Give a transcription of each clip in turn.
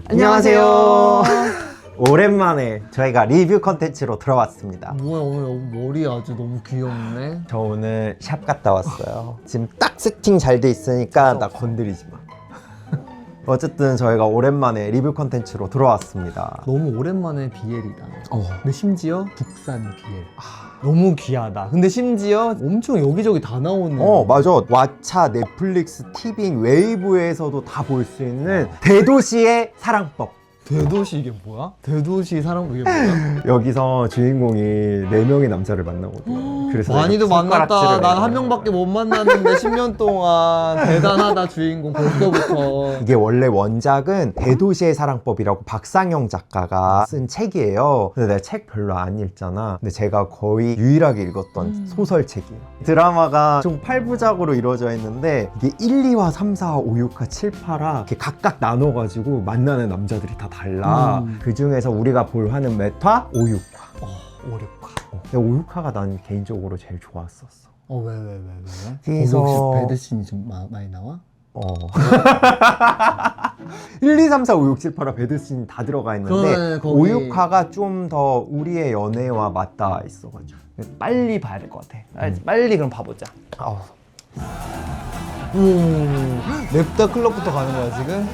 안녕하세요. 오랜만에 저희가 리뷰 컨텐츠로 들어왔습니다. 뭐야 오늘 머리 아주 너무 귀엽네. 저 오늘 샵 갔다 왔어요. 지금 딱 세팅 잘 돼 있으니까 나 건드리지 마. 어쨌든 저희가 오랜만에 리뷰 컨텐츠로 들어왔습니다. 너무 오랜만에 BL이다. 근데 심지어 국산 BL. 너무 귀하다. 근데 심지어 엄청 여기저기 다 나오는. 맞아. 왓챠, 넷플릭스, 티빙, 웨이브에서도 다 볼 수 있는 대도시의 사랑법. 대도시 이게 뭐야? 대도시 사람 이게 뭐야? 여기서 주인공이 4명의 남자를 만나거든. 그래서 많이도 내가 만났다. 손가락질을 난 해요. 한 명밖에 못 만났는데 10년 동안 대단하다 주인공 벌써부터. 이게 원래 원작은 대도시의 사랑법이라고 박상영 작가가 쓴 책이에요. 근데 내가 책 별로 안 읽잖아. 근데 제가 거의 유일하게 읽었던 소설책이에요. 드라마가 총 8부작으로 이루어져 있는데 이게 1, 2화, 3, 4, 5, 6화, 7, 8화 이렇게 각각 나눠가지고 만나는 남자들이 다 달라. 그 중에서 우리가 볼 하는 몇 화? 5, 6화. 5, 6화. 근데 5, 6화가 난 개인적으로 제일 좋았었어. 왜? 그래서- 거기 혹시 배드씬이 좀 많이 나와? 1, 2, 3, 4, 5, 6, 7, 8화 배드씬 다 들어가 있는데 그러네, 5, 거기. 6화가 좀 더 우리의 연애와 맞닿아 있어가지고 빨리 봐야 될 것 같아. 빨리 그럼 봐보자. 냅다 클럽부터 가는 거야 지금?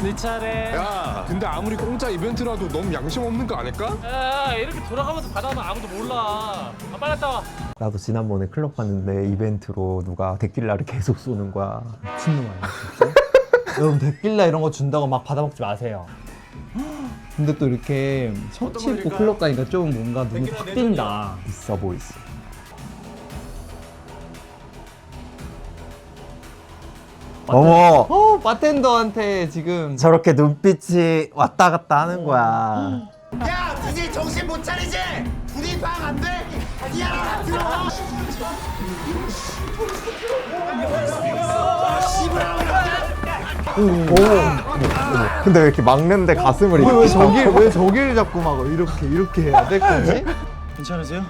네 차례. 야, 근데 아무리 공짜 이벤트라도 너무 양심 없는 거 아닐까? 야, 이렇게 돌아가면서 받아면 아무도 몰라. 빨리 갔다 와. 나도 지난번에 클럽 갔는데 이벤트로 누가 데킬라를 계속 쏘는 거야. 미친놈 아니야 진짜? 여러분 데킬라 이런 거 준다고 막 받아먹지 마세요. 근데 또 이렇게 셔츠 입고 클럽 가니까 좀 뭔가 눈이 확 띈다. 있어 보이지. 어머! 바텐더한테 지금 저렇게 눈빛이 왔다 갔다 하는 거야. 야, DJ 정신 못 차리지? 분위기 파악 안 돼? 야, 들어와! 근데 왜 이렇게 막는데 가슴을 왜 이렇게 왜 저기를 자꾸 막 이렇게 해야 될 거지? 괜찮으세요?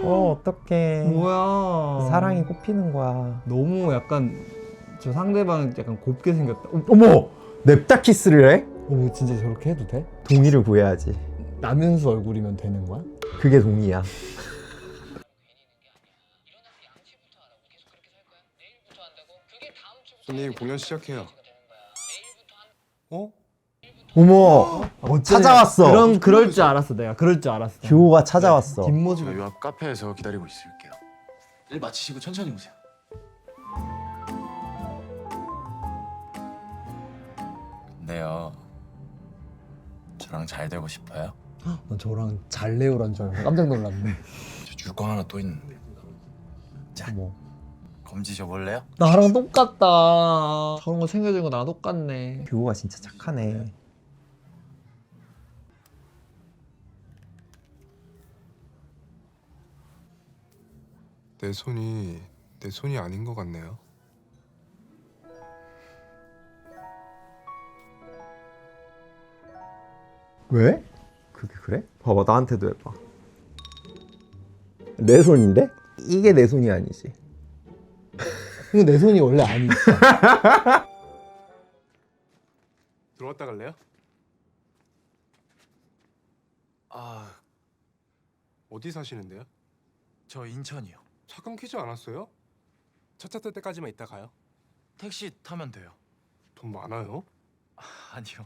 어떡해. 뭐야? 사랑이 꼽히는 거야. 너무 약간 저 상대방 약간 곱게 생겼다. 어머! 냅다 키스를 해? 진짜 저렇게 해도 돼? 동의를 구해야지. 나면수 얼굴이면 되는 거야? 그게 동의야. 손님 공연 시작해요. 어? 어머! 찾아왔어. 그럼 그럴 줄 알았어 내가. 그럴 줄 알았어. 규호가 찾아왔어. 뒷모습. 요 앞 카페에서 기다리고 있을게요. 일 마치시고 천천히 오세요. 근데요, 저랑 잘 되고 싶어요? 난 저랑 잘레오란 줄 알고 깜짝 놀랐네. 저 줄 거 하나 또 있는데. 자, 뭐? 검지 줘볼래요? 나랑 똑같다. 저런 거 챙겨주는 거 나랑 똑같네. 규호가 진짜 착하네. 내 손이 아닌 것 같네요. 왜? 그게 그래? 봐봐, 나한테도 해봐. 내 손인데? 이게 내 손이 아니지. 이거 내 손이 원래 아니지. 들어왔다 갈래요? 아, 어디 사시는데요? 저 인천이요. 차 끊기지 않았어요? 차 차 뜰 때까지만 있다 가요. 택시 타면 돼요. 돈 많아요? 아니요,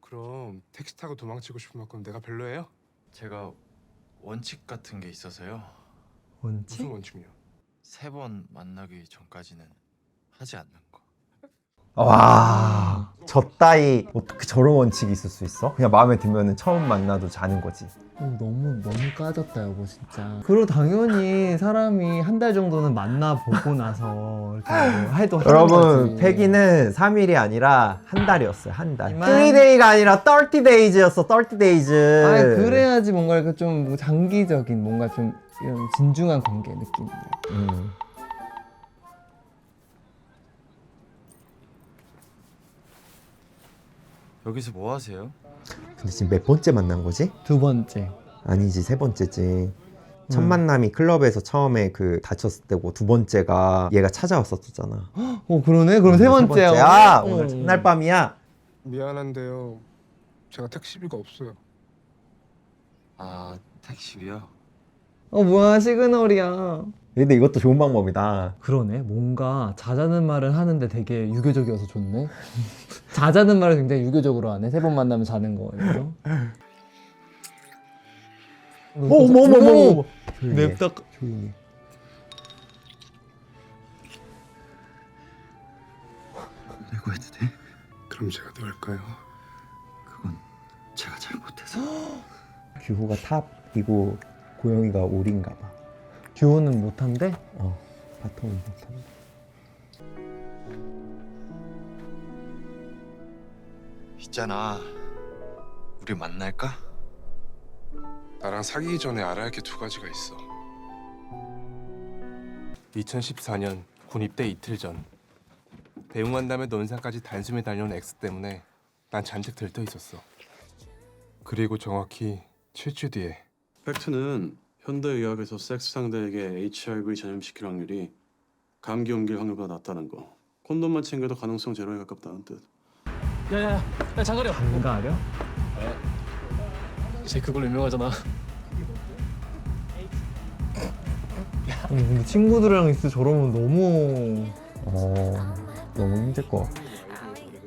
그럼 택시 타고 도망치고 싶은 만큼 내가 별로예요? 제가 원칙 같은 게 있어서요. 원칙? 무슨 원칙이요? 3번 만나기 전까지는 하지 않는 거. 와, 저 따위 어떻게 저런 원칙이 있을 수 있어? 그냥 마음에 들면 처음 만나도 자는 거지. 너무 까졌다 여보 진짜. 그리고 당연히 사람이 한 달 정도는 만나보고 나서 이렇게 뭐 해도 하는 여러분, 거지. 패기는 3일이 아니라 한 달이었어요. 한 달. 이만. 3day가 아니라 30days였어. 30days. 아니 그래야지 뭔가 이렇게 좀 뭐 장기적인 뭔가 좀 이런 진중한 관계 느낌이야. 여기서 뭐 하세요? 근데 지금 몇 번째 만난 거지? 2번째. 아니지, 3번째지. 첫 만남이 클럽에서 처음에 그 다쳤을 때고 두 번째가 얘가 찾아왔었잖아. 그러네. 그럼 세 번째야. 오늘 첫날 밤이야. 미안한데요. 제가 택시비가 없어요. 아 택시비요? 뭐야 시그널이야. 근데 이것도 좋은 방법이다. 그러네. 뭔가 자자는 말은 하는데 되게 유교적이어서 좋네. 자자는 말을 굉장히 유교적으로 하네. 세 번 만나면 자는 거. 이거. 어머. 냅다. 조용히. 내고 해도 돼? 그럼 제가 더 할까요? 그건 제가 잘못해서. 규호가 탑이고 고영이가 올인가 봐. 듀오는 못한대? 바텀은 못한다. 있잖아. 우리 만날까? 나랑 사귀기 전에 알아야 할 게 두 가지가 있어. 2014년 군 입대 이틀 전 배웅한 다음에 논산까지 단숨에 달려온 X 때문에 난 잔뜩 들떠 있었어. 그리고 정확히 7주 뒤에 팩트는 현대의학에서 섹스 상대에게 HIV 전염시킬 확률이 감기 옮길 확률보다 낮다는 거. 콘돔만 챙겨도 가능성 제로에 가깝다는 뜻. 야야야 장가려. 안 가려? 쟤 그걸로 유명하잖아. 근데 친구들이랑 있을 때 저러면 너무 너무 힘들 것 같아.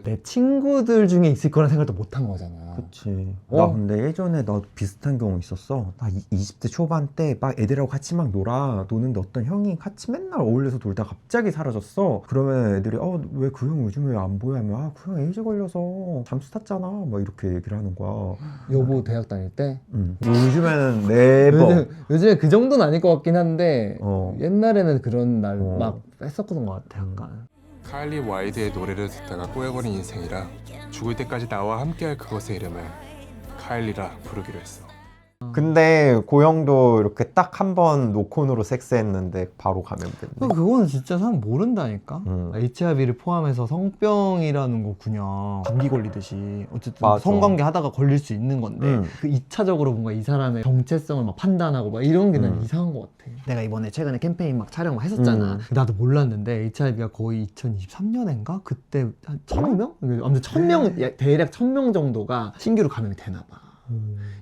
내 친구들 중에 있을 거란 생각도 못 한 거잖아. 그치. 나 근데 예전에 나도 비슷한 경우 있었어. 나 20대 초반 때 막 애들하고 같이 막 노는데 어떤 형이 같이 맨날 어울려서 놀다가 갑자기 사라졌어. 그러면 애들이 왜 그 형 요즘 왜 안 보여? 하면 그 형 에이즈 걸려서 잠수 탔잖아. 막 이렇게 얘기를 하는 거야. 여보 대학 다닐 때? 요즘에는 네버. 요즘에 그 정도는 아닐 것 같긴 한데 옛날에는 그런 날 어. 막 했었던 것 같아 약간. 카일리 와이드의 노래를 듣다가 꼬여버린 인생이라 죽을 때까지 나와 함께할 그것의 이름을 카일리라 부르기로 했어. 근데 고영도 이렇게 딱 한 번 노콘으로 섹스했는데 바로 감염됐네. 그거는 진짜 사람 모른다니까. 음. HIV를 포함해서 성병이라는 거 그냥 감기 걸리듯이 어쨌든 맞아. 성관계 하다가 걸릴 수 있는 건데 그 2차적으로 뭔가 이 사람의 정체성을 막 판단하고 막 이런 게 난 이상한 것 같아. 내가 이번에 최근에 캠페인 막 촬영 막 했었잖아. 나도 몰랐는데 HIV가 거의 2023년인가? 그때 한 1000명? 아무튼 1000명, 대략 1000명 정도가 신규로 감염이 되나 봐.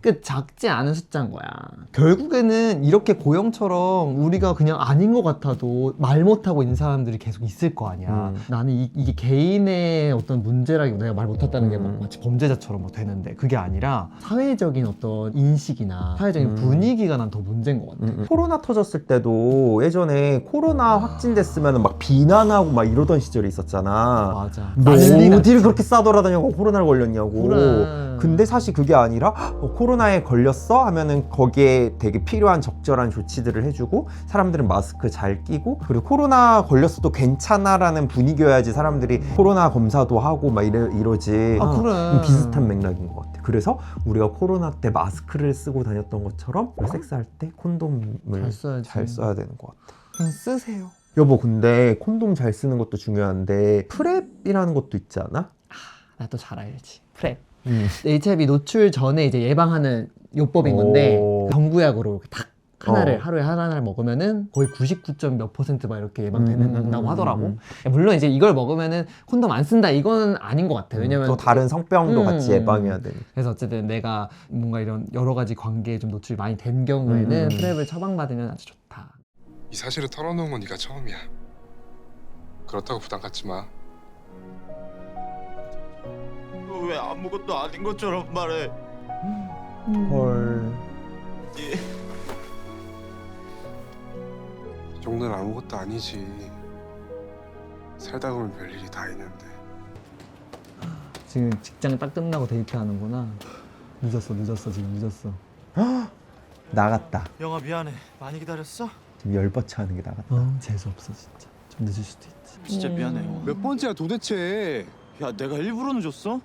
그 작지 않은 숫자인 거야. 결국에는 이렇게 고영처럼 우리가 그냥 아닌 것 같아도 말 못하고 있는 사람들이 계속 있을 거 아니야. 나는 이게 개인의 어떤 문제라기보다 내가 말 못했다는 게 막 마치 범죄자처럼 막 되는데 그게 아니라 사회적인 어떤 인식이나 사회적인 분위기가 난 더 문제인 것 같아. 코로나 터졌을 때도 예전에 코로나 확진됐으면 막 비난하고 막 이러던 시절이 있었잖아. 맞아. 너 난리 났지. 어디를 그렇게 싸돌아다녀고 코로나를 걸렸냐고. 그래. 근데 사실 그게 아니라 코로나에 걸렸어 하면은 거기에 되게 필요한 적절한 조치들을 해주고 사람들은 마스크 잘 끼고 그리고 코로나 걸렸어도 괜찮아라는 분위기여야지 사람들이 코로나 검사도 하고 막 이러지. 그래. 비슷한 맥락인 것 같아. 그래서 우리가 코로나 때 마스크를 쓰고 다녔던 것처럼 섹스할 때 콘돔을 잘 써야 되는 것 같아. 그냥 쓰세요. 여보 근데 콘돔 잘 쓰는 것도 중요한데 프랩이라는 것도 있지 않아? 나 또 잘 알지. 프랩. HIV 노출 전에 이제 예방하는 요법인 건데 오. 경구약으로 이렇게 탁 하나를 하루에 하나를 먹으면은 거의 99. 몇 % 막 이렇게 예방된다고 하더라고. 물론 이제 이걸 먹으면은 콘돔 안 쓴다 이건 아닌 것 같아. 왜냐면 또 다른 성병도 같이 예방해야 되니까. 그래서 어쨌든 내가 뭔가 이런 여러 가지 관계에 좀 노출이 많이 된 경우에는 프랩을 처방받으면 아주 좋다. 이 사실을 털어놓은 건 네가 처음이야. 그렇다고 부담 갖지 마. 왜 아무것도 아닌 것처럼 말해? 헐. 이 정도는 아무것도 아니지. 살다 보면 별일이 다 있는데. 지금 직장 딱 끝나고 데이트하는구나. 늦었어 지금 늦었어. 나갔다. 영아 미안해. 많이 기다렸어? 지금 열버치 하는 게 나갔다. 재수없어 진짜. 좀 늦을 수도 있지. 진짜 미안해. 영아. 몇 번째야 도대체? 야 내가 일부러 늦었어?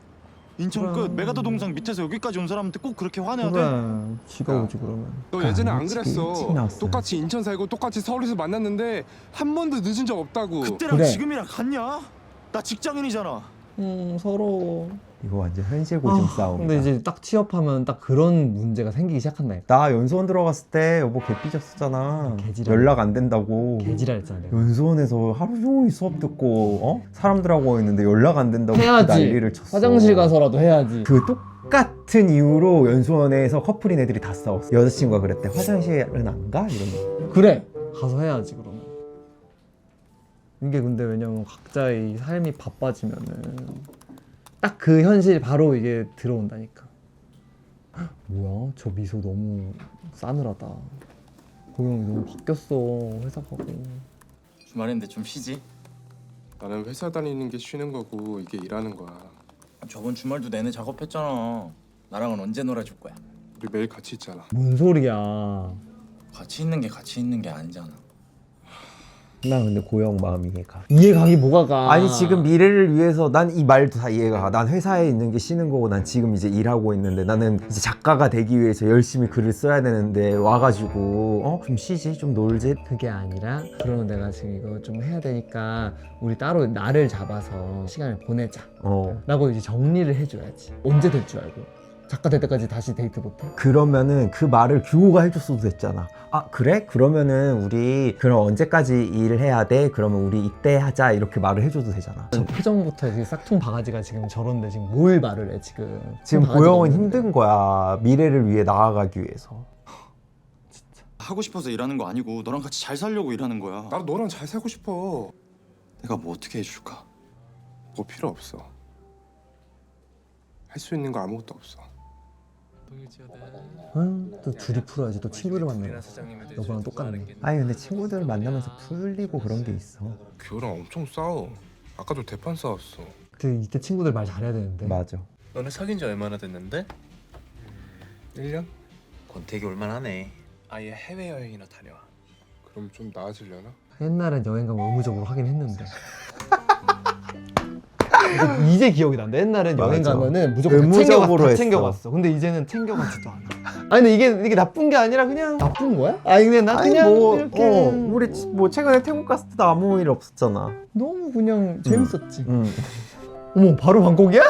인천 그래. 끝 메가더 동상 밑에서 여기까지 온 사람한테 꼭 그렇게 화내야 돼? 그래. 지가 야. 오지 그러면. 너 예전에 안 일찍 그랬어. 나왔어요. 똑같이 인천 살고 똑같이 서울에서 만났는데 한 번도 늦은 적 없다고. 그때랑 그래. 지금이랑 같냐? 나 직장인이잖아. 서러워. 이거 완전 현실 고증 싸움. 근데 이제 딱 취업하면 딱 그런 문제가 생기기 시작한다니까. 나 연수원 들어갔을 때 여보 개 삐졌었잖아. 개지랄. 연락 안 된다고. 개지랄했잖아 내가. 연수원에서 하루 종일 수업 듣고 사람들하고 있는데 연락 안 된다고 해야지. 난리를 쳤어. 화장실 가서라도 해야지. 그 똑같은 이유로 연수원에서 커플인 애들이 다 싸웠어. 여자친구가 그랬대. 화장실은 안 가? 이러면. 그래 가서 해야지 그러면. 이게 근데 왜냐면 각자의 삶이 바빠지면은 딱 그 현실 바로 이게 들어온다니까. 헉, 뭐야 저 미소 너무 싸늘하다. 고영이 너무 바뀌었어 회사 가고. 주말인데 좀 쉬지? 나는 회사 다니는 게 쉬는 거고 이게 일하는 거야. 저번 주말도 내내 작업했잖아. 나랑은 언제 놀아줄 거야? 우리 매일 같이 있잖아. 뭔 소리야. 같이 있는 게 같이 있는 게 아니잖아. 나 근데 고영 마음이 이해가. 이해가기 뭐가 가. 아니 지금 미래를 위해서 난 이 말도 다 이해가 가. 난 회사에 있는 게 쉬는 거고 난 지금 이제 일하고 있는데 나는 이제 작가가 되기 위해서 열심히 글을 써야 되는데 와가지고 좀 쉬지 좀 놀지. 그게 아니라 그러면 내가 지금 이거 좀 해야 되니까 우리 따로 날을 잡아서 시간을 보내자 라고 이제 정리를 해줘야지. 언제 될 줄 알고 작가 될 때까지 다시 데이트 못해? 그러면은 그 말을 규호가 해줬어도 됐잖아. 아 그래? 그러면은 우리 그럼 언제까지 일을 해야 돼? 그러면 우리 이때 하자 이렇게 말을 해줘도 되잖아. 저 표정부터 지금 싹퉁 바가지가 지금 저런데 지금 뭘 말을 해 지금. 지금 바가지가 고영은 없는데. 힘든 거야. 미래를 위해 나아가기 위해서. 하고 싶어서 일하는 거 아니고 너랑 같이 잘 살려고 일하는 거야. 나도 너랑 잘 살고 싶어. 내가 뭐 어떻게 해줄까? 뭐 필요 없어. 할 수 있는 거 아무것도 없어. 또 둘이 풀어야지. 또 친구를 만나고 너랑 똑같네. 아니 근데 친구들 만나면서 풀리고 그런 게 있어. 규호랑 엄청 싸워. 아까도 대판 싸웠어. 근데 이때 친구들 말 잘해야 되는데. 맞아. 너네 사귄 지 얼마나 됐는데? 1년? 권태기 올만하네. 아예 해외여행이나 다녀와. 그럼 좀 나아지려나? 옛날엔 여행 가면 의무적으로 하긴 했는데 이제 기억이 난다. 옛날엔 여행 맞아. 가면은 무조건 의무적으로 다 했어. 챙겨갔어. 근데 이제는 챙겨가지도 않아. 아니 근데 이게 나쁜 게 아니라 그냥 나쁜 거야? 아니 근데 나 아니 그냥 뭐 이렇게 우리 뭐 최근에 태국 갔을 때도 아무 일 없었잖아. 너무 그냥 재밌었지. 응. 어머 바로 방콕이야?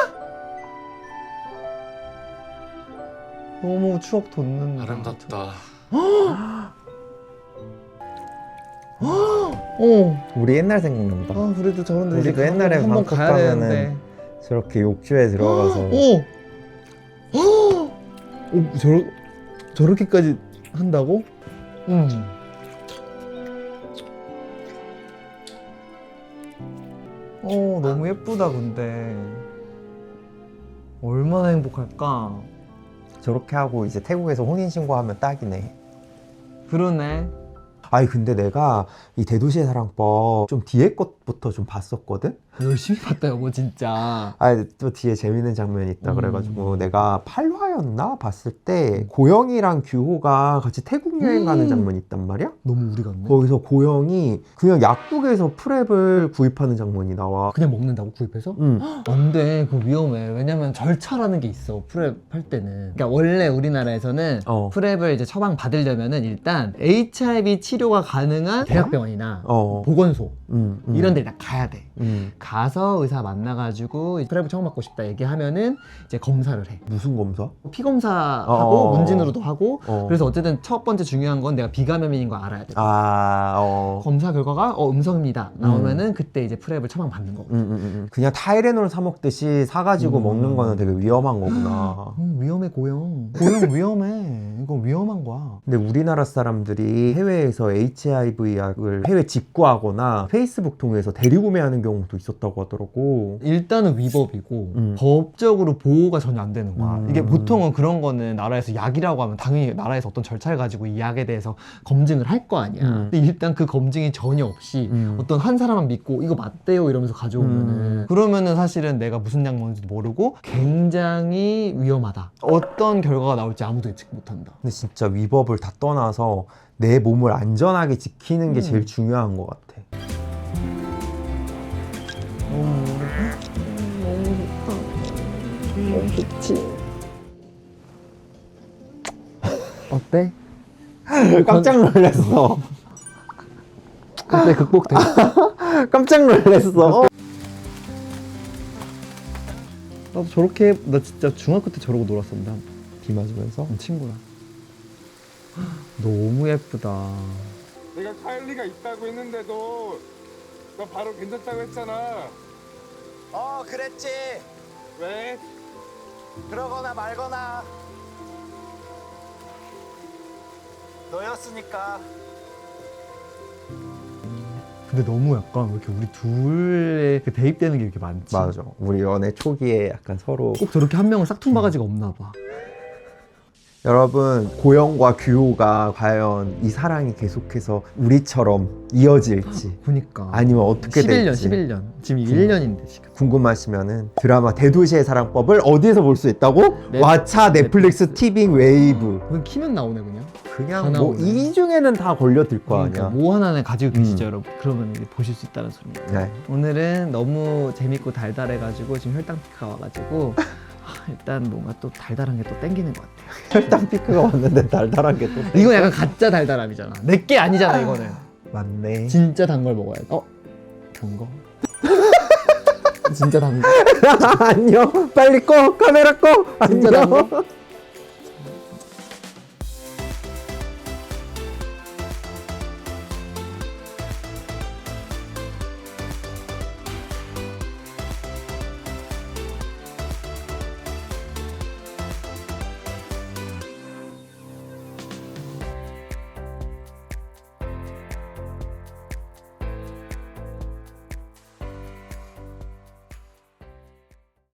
너무 추억 돋는다. 아름답다. 우리 옛날 생각난다. 아 그래도 저런데 우리도 이제 옛날에 한번 방콕 가야 가면은 되는데. 저렇게 욕조에 들어가서 오! 저렇게까지 한다고? 너무 예쁘다 근데 얼마나 행복할까? 저렇게 하고 이제 태국에서 혼인신고하면 딱이네. 그러네. 아니 근데 내가 이 대도시의 사랑법 좀 뒤에 것부터 좀 봤었거든? 열심히 봤다 여보 진짜. 아 또 뒤에 재밌는 장면이 있다 그래가지고 내가 8화였나 봤을 때 고영이랑 규호가 같이 태국 여행 가는 장면이 있단 말이야? 너무 우리 같네. 거기서 고영이 그냥 약국에서 프랩을 구입하는 장면이 나와. 그냥 먹는다고 구입해서? 응. 안돼 그거 위험해. 왜냐면 절차라는 게 있어 프랩 할 때는. 그러니까 원래 우리나라에서는 프랩을 이제 처방 받으려면은 일단 HIV 치료가 가능한 대학병원이나 보건소 이런 데 다 가야 돼. 가서 의사 만나가지고 프랩을 처방 받고 싶다 얘기하면은 이제 검사를 해. 무슨 검사? 피 검사하고 문진으로도 하고. 그래서 어쨌든 첫 번째 중요한 건 내가 비감염인인 거 알아야 돼. 검사 결과가 음성입니다 나오면은 그때 이제 프랩을 처방 받는 거고. 그냥 타이레놀 사 먹듯이 사가지고 먹는 거는 되게 위험한 거구나. 위험해 고영 위험해. 이거 위험한 거야. 근데 우리나라 사람들이 해외에서 HIV 약을 해외 직구하거나 페이스북 통해서 대리구매하는 경우도 있었다고 하더라고. 일단은 위법이고 법적으로 보호가 전혀 안 되는 거야. 이게 보통은 그런 거는 나라에서 약이라고 하면 당연히 나라에서 어떤 절차를 가지고 이 약에 대해서 검증을 할 거 아니야. 근데 일단 그 검증이 전혀 없이 어떤 한 사람만 믿고 이거 맞대요 이러면서 가져오면은 그러면은 사실은 내가 무슨 약 먹는지도 모르고 굉장히 위험하다. 어떤 결과가 나올지 아무도 예측 못한다. 근데 진짜 위법을 다 떠나서 내 몸을 안전하게 지키는 게 제일 중요한 것 같아. 너무 좋지. 어때? 깜짝 놀랐어. 어때? 극복됐어? 깜짝 놀랐어. 나도 저렇게 나 진짜 중학교 때 저러고 놀았었는데 비 맞으면서 친구랑. 너무 예쁘다. 내가 카일리가 있다고 했는데도 너 바로 괜찮다고 했잖아. 그랬지. 왜? 그러거나 말거나 너였으니까. 근데 너무 약간 왜 이렇게 우리 둘의 그 대입되는 게 이렇게 많지? 맞아. 우리 연애 초기에 약간 서로 꼭 저렇게 한 명은 싹퉁바가지가 없나 봐. 여러분 고영과 규호가 과연 이 사랑이 계속해서 우리처럼 이어질지 그니까. 아니면 어떻게 11년, 될지 11년. 지금 1년인데 지금. 궁금하시면은 드라마 대도시의 사랑법을 어디에서 볼 수 있다고? 넷- 왓챠, 넷플릭스, 티빙, 웨이브. 그건 키면 나오네 그냥. 그냥 다 뭐 나오네. 이 중에는 다 걸려들 거 그러니까 아니야. 뭐 하나는 가지고 계시죠 여러분. 그러면 이제 보실 수 있다는 소리예요. 네. 오늘은 너무 재밌고 달달해가지고 지금 혈당 피크가 와가지고 일단 뭔가 또 달달한 게 또 땡기는 것 같아요. 혈당 피크가 왔는데 달달한 게 또. 이건 약간 가짜 달달함이잖아. 내게 아니잖아 이거는. 맞네. 진짜 단 걸 먹어야 돼. 단 거? 진짜 단 거? 안녕. 빨리 꺼. 카메라 꺼. 진짜 단 안녕. 거?